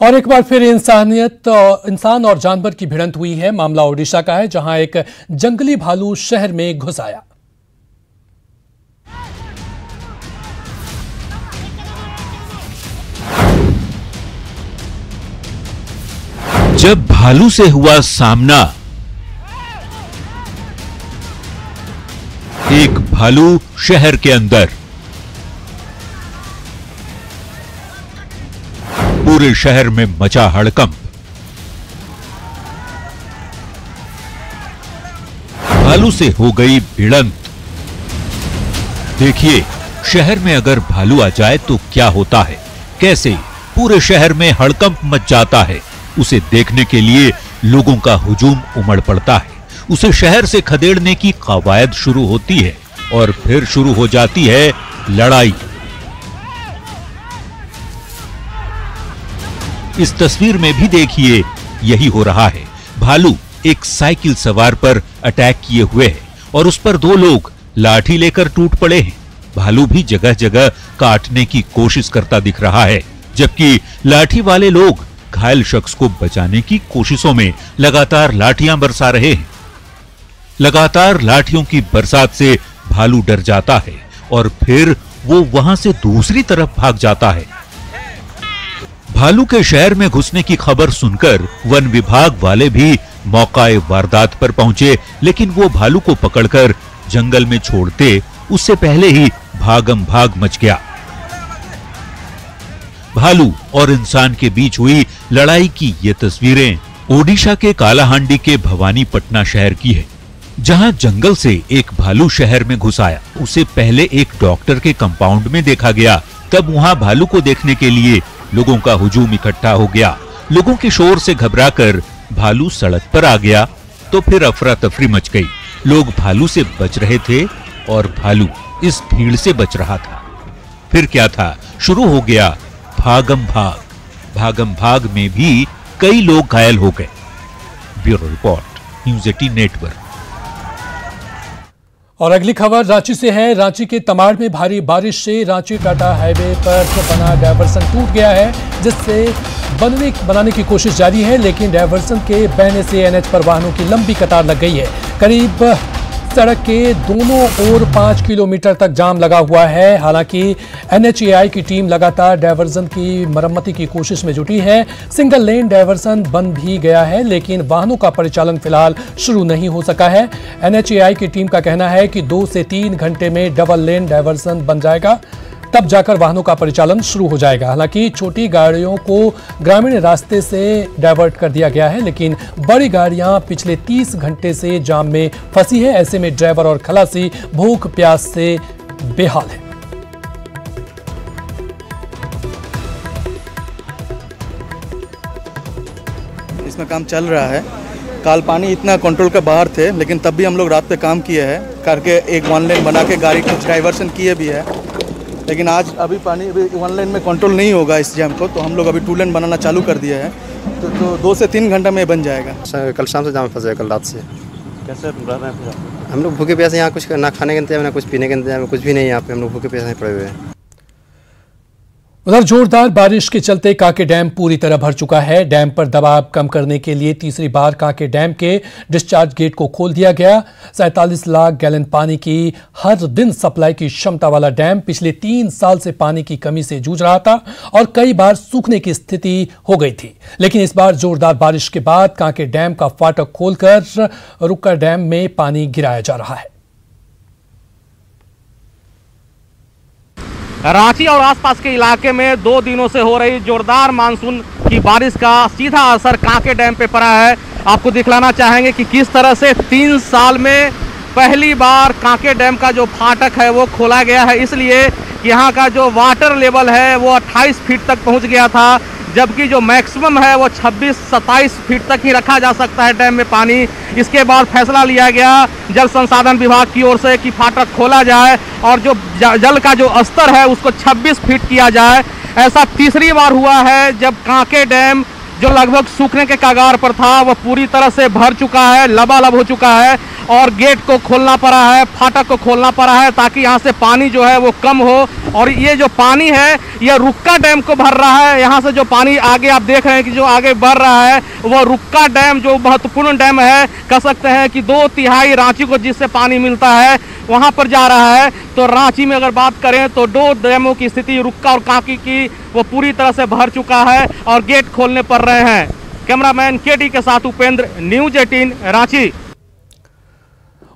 और एक बार फिर इंसान और जानवर की भिड़ंत हुई है। मामला ओडिशा का है, जहां एक जंगली भालू शहर में घुस आया। जब भालू से हुआ सामना, एक भालू शहर के अंदर, पूरे शहर में मचा हड़कंप। भालू से हो गई भिड़ंत। देखिए, शहर में अगर भालू आ जाए तो क्या होता है, कैसे पूरे शहर में हड़कंप मच जाता है। उसे देखने के लिए लोगों का हुजूम उमड़ पड़ता है। उसे शहर से खदेड़ने की कवायद शुरू होती है और फिर शुरू हो जाती है लड़ाई। इस तस्वीर में भी देखिए, यही हो रहा है। भालू एक साइकिल सवार पर अटैक किए हुए है और उस पर दो लोग लाठी लेकर टूट पड़े हैं। भालू भी जगह जगह काटने की कोशिश करता दिख रहा है, जबकि लाठी वाले लोग घायल शख्स को बचाने की कोशिशों में लगातार लाठियां बरसा रहे हैं। लगातार लाठियों की बरसात से भालू डर जाता है और फिर वो वहां से दूसरी तरफ भाग जाता है। भालू के शहर में घुसने की खबर सुनकर वन विभाग वाले भी मौकाए वारदात पर पहुंचे, लेकिन वो भालू को पकड़कर जंगल में छोड़ते उससे पहले ही भागम भाग मच गया। भालू और इंसान के बीच हुई लड़ाई की ये तस्वीरें ओडिशा के कालाहांडी के भवानीपटना शहर की है, जहां जंगल से एक भालू शहर में घुस आया। उसे पहले एक डॉक्टर के कंपाउंड में देखा गया, तब वहां भालू को देखने के लिए लोगों का हुजूम इकट्ठा हो गया। लोगों के शोर से घबराकर भालू सड़क पर आ गया तो फिर अफरा तफरी मच गई। लोग भालू से बच रहे थे और भालू इस भीड़ से बच रहा था। फिर क्या था, शुरू हो गया भागम भाग। भागम भाग में भी कई लोग घायल हो गए। Bureau report, news 18 network. और अगली खबर रांची से है। रांची के तमाड़ में भारी बारिश से रांची टाटा हाईवे पर बना डायवर्सन टूट गया है, जिससे बनाने की कोशिश जारी है, लेकिन डायवर्सन के बहने से एनएच पर वाहनों की लंबी कतार लग गई है। करीब सड़क के दोनों ओर 5 किलोमीटर तक जाम लगा हुआ है। हालांकि एनएचएआई की टीम लगातार डायवर्सन की मरम्मती की कोशिश में जुटी है। सिंगल लेन डायवर्सन बन भी गया है, लेकिन वाहनों का परिचालन फिलहाल शुरू नहीं हो सका है। एनएचएआई की टीम का कहना है कि 2 से 3 घंटे में डबल लेन डायवर्सन बन जाएगा, तब जाकर वाहनों का परिचालन शुरू हो जाएगा। हालांकि छोटी गाड़ियों को ग्रामीण रास्ते से डाइवर्ट कर दिया गया है, लेकिन बड़ी गाड़ियां पिछले 30 घंटे से जाम में फंसी है। ऐसे में ड्राइवर और खलासी भूख प्यास से बेहाल है। इसमें काम चल रहा है। कल पानी इतना कंट्रोल के बाहर थे, लेकिन तब भी हम लोग रात पे काम किए हैं करके एक 1 लेन बना के गाड़ी कुछ डाइवर्सन किए भी है। लेकिन आज अभी पानी 1 लेन में कंट्रोल नहीं होगा इस जैम को, तो हम लोग अभी 2 लेन बनाना चालू कर दिया है। तो 2 से 3 घंटा में बन जाएगा। कल शाम से जाम फंसे, कल रात से। कैसे रह रहे हैं हम लोग भूखे प्यासे, यहाँ कुछ ना खाने का इंतजाम ना कुछ पीने का इंतजाम, कुछ भी नहीं। यहाँ पे हम लोग भूखे प्यासे पड़े हुए हैं। उधर जोरदार बारिश के चलते कांके डैम पूरी तरह भर चुका है। डैम पर दबाव कम करने के लिए तीसरी बार कांके डैम के डिस्चार्ज गेट को खोल दिया गया। 47 लाख गैलन पानी की हर दिन सप्लाई की क्षमता वाला डैम पिछले 3 साल से पानी की कमी से जूझ रहा था और कई बार सूखने की स्थिति हो गई थी, लेकिन इस बार जोरदार बारिश के बाद कांके डैम का फाटक खोलकर रुक्का डैम में पानी गिराया जा रहा है। रांची और आसपास के इलाके में 2 दिनों से हो रही जोरदार मानसून की बारिश का सीधा असर कांके डैम पे पड़ा है। आपको दिखलाना चाहेंगे कि किस तरह से 3 साल में पहली बार कांके डैम का जो फाटक है वो खोला गया है, इसलिए यहाँ का जो वाटर लेवल है वो 28 फीट तक पहुँच गया था, जबकि जो मैक्सिमम है वो 26-27 फीट तक ही रखा जा सकता है डैम में पानी। इसके बाद फैसला लिया गया जल संसाधन विभाग की ओर से कि फाटक खोला जाए और जो जल का जो स्तर है उसको 26 फीट किया जाए। ऐसा तीसरी बार हुआ है जब कांके डैम जो लगभग सूखने के कगार पर था वह पूरी तरह से भर चुका है, लबालब हो चुका है और गेट को खोलना पड़ा है, फाटक को खोलना पड़ा है ताकि यहाँ से पानी जो है वो कम हो। और ये जो पानी है यह रुक्का डैम को भर रहा है। यहाँ से जो पानी आगे आप देख रहे हैं कि जो आगे बढ़ रहा है वह रुक्का डैम जो महत्वपूर्ण डैम है, कह सकते हैं कि 2/3 रांची को जिससे पानी मिलता है वहाँ पर जा रहा है। तो रांची में अगर बात करें तो 2 डैमों की स्थिति रुक्का और काकी की वो पूरी तरह से भर चुका है और गेट खोलने पड़ रहे हैं। कैमरामैन केटी के साथ उपेंद्र, न्यूज 18 रांची।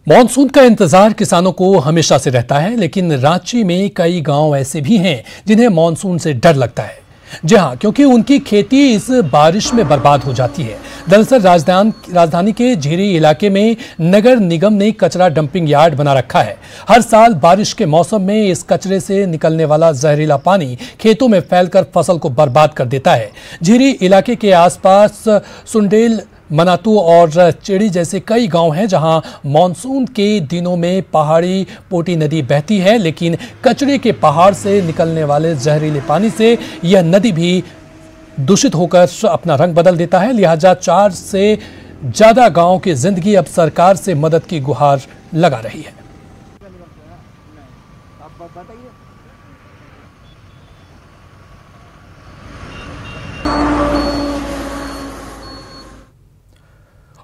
मॉनसून का इंतजार किसानों को हमेशा से रहता है, लेकिन रांची में कई गांव ऐसे भी हैं जिन्हें मॉनसून से डर लगता है। जी हां, क्योंकि उनकी खेती इस बारिश में बर्बाद हो जाती है। दरअसल राजधानी के झीरी इलाके में नगर निगम ने कचरा डंपिंग यार्ड बना रखा है। हर साल बारिश के मौसम में इस कचरे से निकलने वाला जहरीला पानी खेतों में फैलकर फसल को बर्बाद कर देता है। झीरी इलाके के आसपास सुंडेल, मनातू और चेड़ी जैसे कई गांव हैं जहां मॉनसून के दिनों में पहाड़ी पोटी नदी बहती है, लेकिन कचरे के पहाड़ से निकलने वाले जहरीले पानी से यह नदी भी दूषित होकर अपना रंग बदल देता है। लिहाजा 4 से ज्यादा गांव की जिंदगी अब सरकार से मदद की गुहार लगा रही है।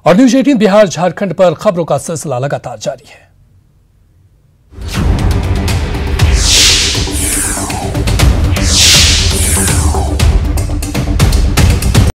और न्यूज 18 बिहार झारखंड पर खबरों का सिलसिला लगातार जारी है।